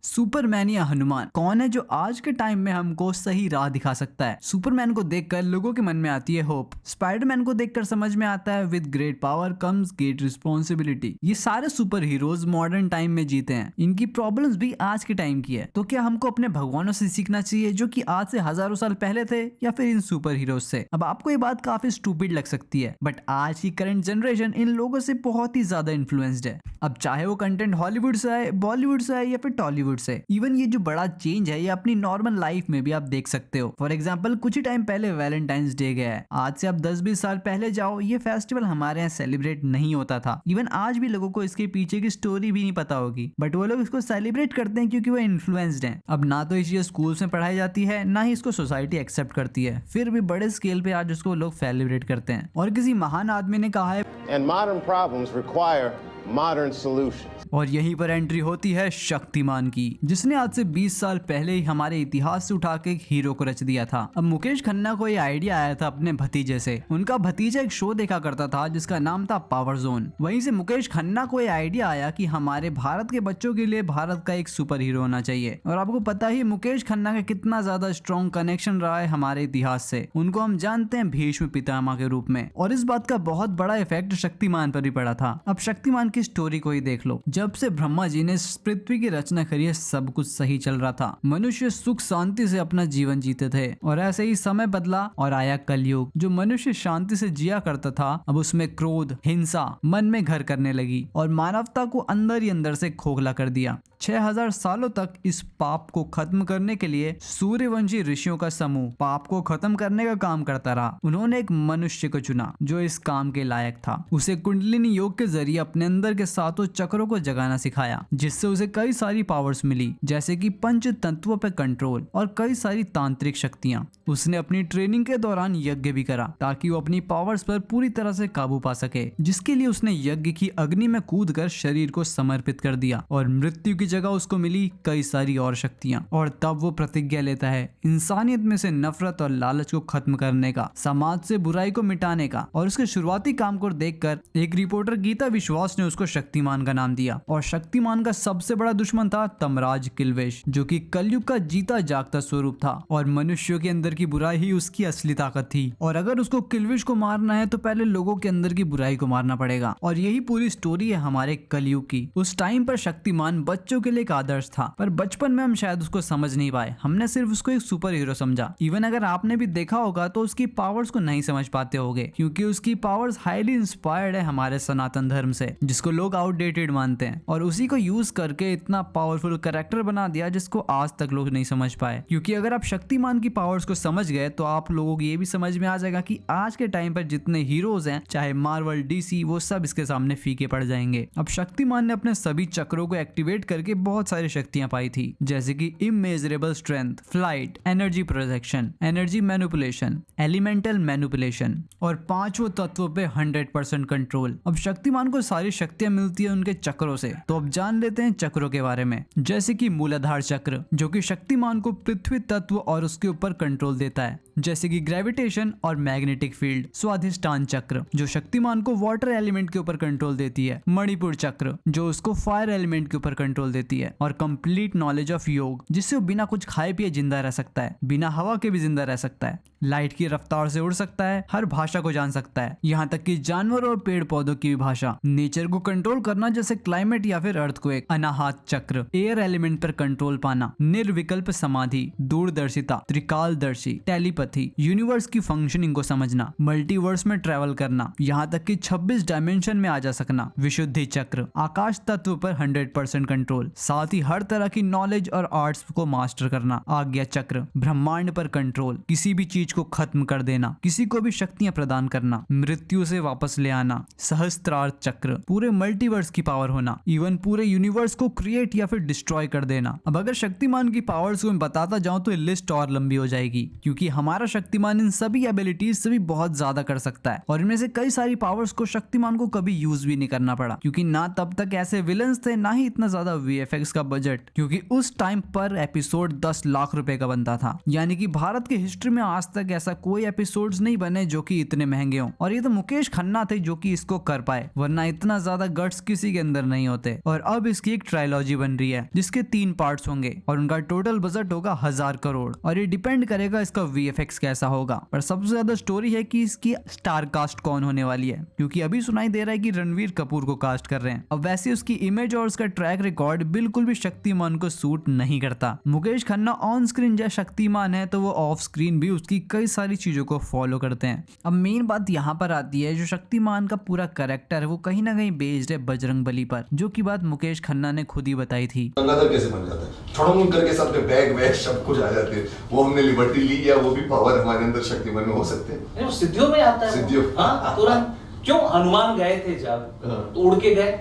Superman या हनुमान कौन है जो आज के टाइम में हमको सही राह दिखा सकता है? सुपरमैन को देखकर लोगों के मन में आती है होप। स्पाइडरमैन को देखकर समझ में आता है with great power comes great responsibility. ये सारे सुपर हीरोज मॉडर्न टाइम में जीते हैं। इनकी प्रॉब्लम्स भी आज के टाइम की है। तो क्या हमको अपने भगवानों से सीखना चाहिए जो कि आज से हजारों साल पहले थे, या फिर इन सुपर हीरोज से? अब आपको ये बात काफी स्टूपिड लग सकती है, बट आज की करंट जनरेशन इन लोगों से बहुत ही ज्यादा इन्फ्लुएंस्ड है। अब चाहे वो कंटेंट हॉलीवुड से आए, बॉलीवुड से आए या फिर टॉलीवुड से, इवन ये जो बड़ा चेंज है ये अपनी नॉर्मल लाइफ में भी आप देख सकते हो। फॉर एग्जांपल कुछ ही टाइम पहले वैलेंटाइंस डे गया है। आज से आप 10-20 साल पहले जाओ, ये फेस्टिवल हमारे यहाँ सेलिब्रेट नहीं होता था। इवन आज भी लोगों को इसके पीछे की स्टोरी भी नहीं पता होगी, बट वो लोग इसको सेलिब्रेट करते हैं क्योंकि वो इन्फ्लुएंस्ड हैं। अब ना तो ये स्कूल्स में पढ़ाई जाती है, ना ही इसको सोसाइटी एक्सेप्ट करती है, फिर भी बड़े स्केल पे आज उसको लोग सेलिब्रेट करते हैं। और किसी महान आदमी ने कहा है, And modern problems require modern solutions. और यहीं पर एंट्री होती है शक्तिमान की, जिसने आज से 20 साल पहले ही हमारे इतिहास से उठा के एक हीरो को रच दिया था। अब मुकेश खन्ना को ये आइडिया आया था अपने भतीजे से। उनका भतीजा एक शो देखा करता था जिसका नाम था पावर जोन। वहीं से मुकेश खन्ना को ये आइडिया आया कि हमारे भारत के बच्चों के लिए भारत का एक सुपर हीरो होना चाहिए। और आपको पता ही मुकेश खन्ना का कितना ज्यादा स्ट्रॉन्ग कनेक्शन रहा है हमारे इतिहास से। उनको हम जानते हैं भीष्म पितामह के रूप में, और इस बात का बहुत बड़ा इफेक्ट शक्तिमान पर भी पड़ा था। अब शक्तिमान की स्टोरी को ही देख लो। जब से ब्रह्मा जी ने पृथ्वी की रचना करी है, सब कुछ सही चल रहा था। मनुष्य सुख शांति से अपना जीवन जीते थे, और ऐसे ही समय बदला और आया कलयुग। जो मनुष्य शांति से जिया करता था, अब उसमें क्रोध, हिंसा मन में घर करने लगी और मानवता को अंदर ही अंदर से खोखला कर दिया। 6000 सालों तक इस पाप को खत्म करने के लिए सूर्यवंशी ऋषियों का समूह पाप को खत्म करने का काम करता रहा। उन्होंने एक मनुष्य को चुना जो इस काम के लायक था। उसे कुंडलिनी योग के जरिए अपने अंदर के सातों चक्रों को जगाना सिखाया, जिससे उसे कई सारी पावर्स मिली, जैसे कि पंच तत्वों पे कंट्रोल और कई सारी तांत्रिक शक्तियां। उसने अपनी ट्रेनिंग के दौरान यज्ञ भी करा ताकि वो अपनी पावर्स पर पूरी तरह से काबू पा सके, जिसके लिए उसने यज्ञ की अग्नि में कूदकर शरीर को समर्पित कर दिया, और मृत्यु की जगह उसको मिली कई सारी और शक्तियां। और तब वो प्रतिज्ञा लेता है इंसानियत में से नफरत और लालच को खत्म करने का, समाज से बुराई को मिटाने का। और उसके शुरुआती काम को देखकर एक रिपोर्टर गीता विश्वास ने उसको शक्तिमान का नाम दिया। और शक्तिमान का सबसे बड़ा दुश्मन था तमराज किल्वेश, जो कि कलयुग का जीता जागता स्वरूप था, और मनुष्यों के अंदर की बुराई ही उसकी असली ताकत थी। और अगर उसको किल्वेश को मारना है तो पहले लोगों के अंदर की बुराई को मारना पड़ेगा। और यही पूरी स्टोरी है हमारे कलयुग की। उस टाइम पर शक्तिमान बच्चों के लिए एक आदर्श था, पर बचपन में हम शायद उसको समझ नहीं पाए। हमने सिर्फ उसको एक सुपर हीरो समझा। इवन अगर आपने भी देखा होगा तो उसकी पावर्स को नहीं समझ पाते होगे, क्योंकि उसकी पावर्स हाईली इंस्पायर्ड है हमारे सनातन धर्म से, जिसको लोग आउटडेटेड मानते हैं। और उसी को यूज करके इतना पावरफुल कैरेक्टर बना दिया जिसको आज तक लोग नहीं समझ पाए। क्योंकि अगर आप शक्तिमान की पावर्स को समझ गए तो आप लोगों को ये भी समझ में आ जाएगा कि आज के टाइम पर जितने हीरोज हैं, चाहे मार्वल, डीसी, वो सब इसके सामने फीके पड़ जाएंगे। अब शक्तिमान ने अपने सभी चक्रों को एक्टिवेट करके बहुत सारी शक्तियां पाई थी, जैसे कि immeasurable strength, flight, energy projection, energy manipulation, elemental manipulation, और पांचों तत्वों पे 100% कंट्रोल। अब शक्तिमान को सारी शक्तियां मिलती है उनके चक्रों से। तो अब जान लेते हैं चक्रों के बारे में, जैसे कि मूलाधार चक्र, जो कि शक्तिमान को पृथ्वी तत्व और उसके ऊपर कंट्रोल देता है, जैसे कि ग्रेविटेशन और मैग्नेटिक फील्ड। स्वाधिष्ठान चक्र, जो शक्तिमान को वाटर एलिमेंट के ऊपर कंट्रोल देती है। मणिपुर चक्र, जो उसको फायर एलिमेंट के ऊपर कंट्रोल देती है। और कंप्लीट नॉलेज ऑफ योग, जिससे वो बिना कुछ खाए पिए जिंदा रह सकता है, बिना हवा के भी जिंदा रह सकता है, लाइट की रफ्तार से उड़ सकता है, हर भाषा को जान सकता है, यहाँ तक कि जानवर और पेड़ पौधों की भी भाषा। नेचर को कंट्रोल करना, जैसे क्लाइमेट या फिर अर्थक्वेक। अनाहत चक्र, एयर एलिमेंट पर कंट्रोल पाना। निर्विकल्प समाधि, दूरदर्शिता, त्रिकालदर्शी, टेलीपैथी, यूनिवर्स की फंक्शनिंग को समझना, मल्टीवर्स में ट्रेवल करना, यहाँ तक कि 26 डायमेंशन में आ जा सकना। विशुद्धि चक्र, आकाश तत्व पर 100% कंट्रोल, साथ ही हर तरह की नॉलेज और आर्ट्स को मास्टर करना। आज्ञा चक्र, ब्रह्मांड पर कंट्रोल, किसी भी चीज को खत्म कर देना, किसी को भी शक्तियां प्रदान करना, मृत्यु से वापस ले आना। सहस्त्रार्थ चक्र, पूरे मल्टीवर्स की पावर होना, इवन पूरे यूनिवर्स को क्रिएट या फिर डिस्ट्रॉय कर देना। अब अगर शक्तिमान की पावर्स को मैं बताता जाऊं तो लिस्ट और लंबी हो जाएगी, क्योंकि हमारे हमारा शक्तिमान इन सभी एबिलिटीज से भी बहुत ज्यादा कर सकता है और इनमें से कई सारी पावर्स को शक्तिमान को कभी यूज भी नहीं करना पड़ा, क्योंकि ना तब तक ऐसे विलन्स थे, ना ही इतना ज्यादा वीएफएक्स का बजट, क्योंकि उस टाइम पर एपिसोड 10 लाख रुपए का बनता था। यानी कि भारत की हिस्ट्री में आज तक ऐसा कोई एपिसोड्स नहीं बने जो कि इतने महंगे हों, और ये तो मुकेश खन्ना थे जो कि इसको कर पाए, वरना इतना ज्यादा गट्स किसी के अंदर नहीं होते। और अब इसकी एक ट्रायलॉजी बन रही है जिसके 3 पार्ट्स होंगे और उनका टोटल बजट होगा 1000 करोड़, और ये डिपेंड करेगा इसका वीएफएक्स कैसा होगा। पर सबसे ज्यादा स्टोरी है कि इसकी स्टार कास्ट कौन होने वाली है, क्योंकि अभी सुनाई दे रहा है कि रणवीर कपूर को कास्ट कर रहे हैं। अब वैसे उसकी इमेज और उसका ट्रैक रिकॉर्ड बिल्कुल भी शक्तिमान को सूट नहीं करता। मुकेश खन्ना ऑन स्क्रीन जैसा शक्तिमान है तो वो ऑफ स्क्रीन भी उसकी कई सारी चीजों को फॉलो करते हैं। अब मेन बात यहाँ पर आती है, जो शक्तिमान का पूरा कैरेक्टर है वो कहीं ना कहीं बेस्ड है बजरंगबली पर, जो की बात मुकेश खन्ना ने खुद ही बताई थी। गंगाधर कैसे बन जाता है, छड़ों करके सबके बैग वैग सब कुछ आ जाते हैं, वो हमने लिबर्टी ली या वो भी पावर हमारे अंदर शक्तिमान में हो सकते हैं। वो सिद्धियों में आता है, सिद्धियों। हाँ तुरंत। क्यों हनुमान गए थे जब तो उड़ के गए,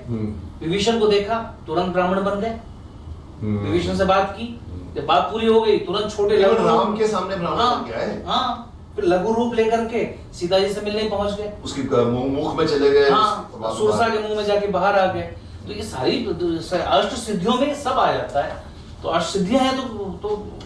विभीषण को देखा तुरंत ब्राह्मण बन गए, विभीषण से बात की, जब बात पूरी हो गई तुरंत छोटे राम के सामने ब्राह्मण बन गया है। हाँ, फिर लघु रूप लेकर के सीता जी से मिलने पहुंच गए, उसकी मुख में चले गए, हाँ सुरसा के मुंह में जाके बाहर आ गए। तो ये सारी अष्ट सिद्धियों में सब आ जाता है। तो अष्ट सिद्धियां हैं तो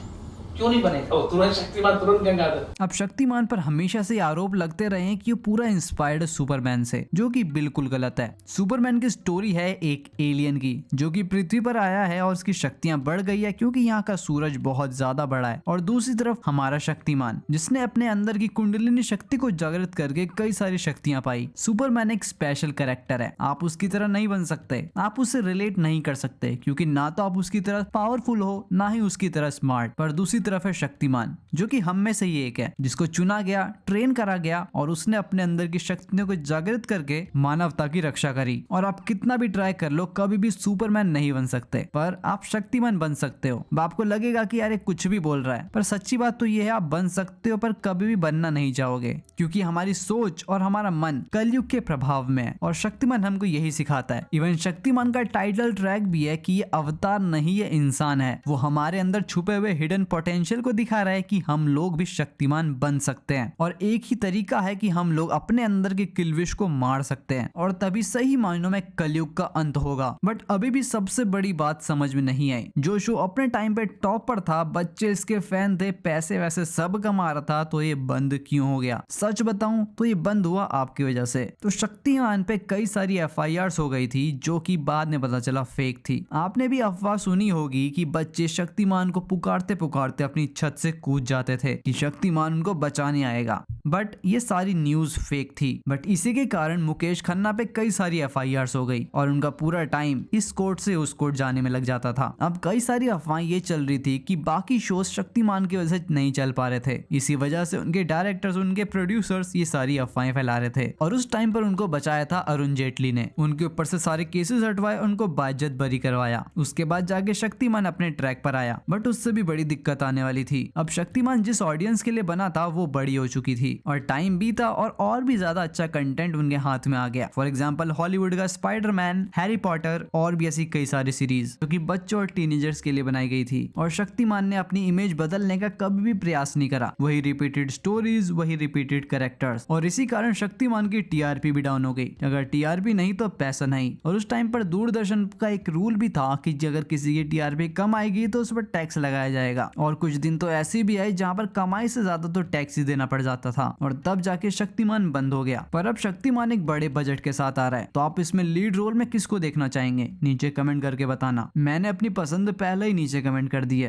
क्यों नहीं बनेगा वो तुरंत शक्तिमान, तुरंत गंगाधर। अब शक्तिमान पर हमेशा से आरोप लगते रहे हैं कि वो पूरा इंस्पायर्ड सुपरमैन से, जो कि बिल्कुल गलत है। सुपरमैन की स्टोरी है एक एलियन की जो कि पृथ्वी पर आया है और उसकी शक्तियां बढ़ गई है क्योंकि यहाँ का सूरज बहुत ज्यादा बड़ा है, और दूसरी तरफ हमारा शक्तिमान जिसने अपने अंदर की कुंडलिनी शक्ति को जागृत करके कई सारी शक्तियां पाई। सुपरमैन एक स्पेशल कैरेक्टर है, आप उसकी तरह नहीं बन सकते, आप उससे रिलेट नहीं कर सकते, क्योंकि ना तो आप उसकी तरह पावरफुल हो ना ही उसकी तरह स्मार्ट। पर दूसरी तरफ है शक्तिमान जो कि हम में से ही एक है, जिसको चुना गया, ट्रेन करा गया और उसने अपने अंदर की शक्तियों को जागृत करके मानवता की रक्षा करी। और आप कितना भी ट्राई कर लो कभी भी सुपरमैन नहीं बन सकते, पर आप शक्तिमान बन सकते हो। आपको लगेगा कि यार कुछ भी बोल रहा है, पर सच्ची बात तो ये है आप बन सकते हो, पर कभी भी बनना नहीं चाहोगे, क्योंकि हमारी सोच और हमारा मन कलयुग के प्रभाव में है और शक्तिमान हमको यही सिखाता है। इवन शक्तिमान का टाइटल ट्रैक भी है कि ये अवतार नहीं, ये इंसान है। वो हमारे अंदर छुपे हुए हिडन पोटेंशियल को दिखा रहा है कि हम लोग भी शक्तिमान बन सकते हैं, और एक ही तरीका है कि हम लोग अपने अंदर के किलविश को मार सकते हैं, और तभी सही मायनों में कलयुग का अंत होगा। बट अभी भी सबसे बड़ी बात समझ में नहीं आई, जो शो अपने टाइम पे टॉप पर था, बच्चे इसके फैन थे, पैसे वैसे सब कमा रहा था, तो ये बंद क्यों हो गया? सच बताऊं तो ये बंद हुआ आपकी वजह से। तो शक्तिमान पे कई सारी FIRs हो गई थी जो कि बाद में पता चला फेक थी। आपने भी अफवाह सुनी होगी कि बच्चे शक्तिमान को पुकारते पुकारते अपनी छत से कूद जाते थे कि शक्तिमान उनको बचाने आएगा, बट ये सारी न्यूज फेक थी। बट इसी के कारण मुकेश खन्ना पे कई सारी FIRs हो गई और उनका पूरा टाइम इस कोर्ट से उस कोर्ट जाने में लग जाता था। अब कई सारी अफवाहें ये चल रही थी कि बाकी शोज शक्तिमान की वजह से नहीं चल पा रहे थे, इसी वजह से उनके डायरेक्टर्स, उनके प्रोड्यूसर्स ये सारी अफवाहें फैला रहे थे, और उस टाइम पर उनको बचाया था अरुण जेटली ने। उनके ऊपर से सारे केसेस हटवाए, उनको बाइज्जत बरी करवाया, उसके बाद जाके शक्तिमान अपने ट्रैक पर आया। बट उससे भी बड़ी दिक्कत आने वाली थी। अब शक्तिमान जिस ऑडियंस के लिए बना था वो बड़ी हो चुकी थी और टाइम बीता और भी ज्यादा अच्छा कंटेंट उनके हाथ में आ गया। फॉर एग्जांपल हॉलीवुड का स्पाइडरमैन, हैरी पॉटर और भी ऐसी कई सारी सीरीज जो कि बच्चों और टीनेजर्स के लिए बनाई गई थी, और शक्तिमान ने अपनी इमेज बदलने का कभी भी प्रयास नहीं करा। वही रिपीटेड स्टोरीज, वही रिपीटेड कैरेक्टर्स, और इसी कारण शक्तिमान की TRP भी डाउन हो गई। अगर TRP नहीं तो पैसा नहीं। और उस टाइम पर दूरदर्शन का एक रूल भी था कि अगर किसी की TRP कम आएगी तो उस पर टैक्स लगाया जाएगा, और कुछ दिन तो ऐसी भी आई जहाँ पर कमाई से ज्यादा तो टैक्स ही देना पड़ जाता था, और तब जाके शक्तिमान बंद हो गया। पर अब शक्तिमान एक बड़े बजट के साथ आ रहा है, तो आप इसमें लीड रोल में किसको देखना चाहेंगे? नीचे कमेंट करके बताना। मैंने अपनी पसंद पहले ही नीचे कमेंट कर दी है।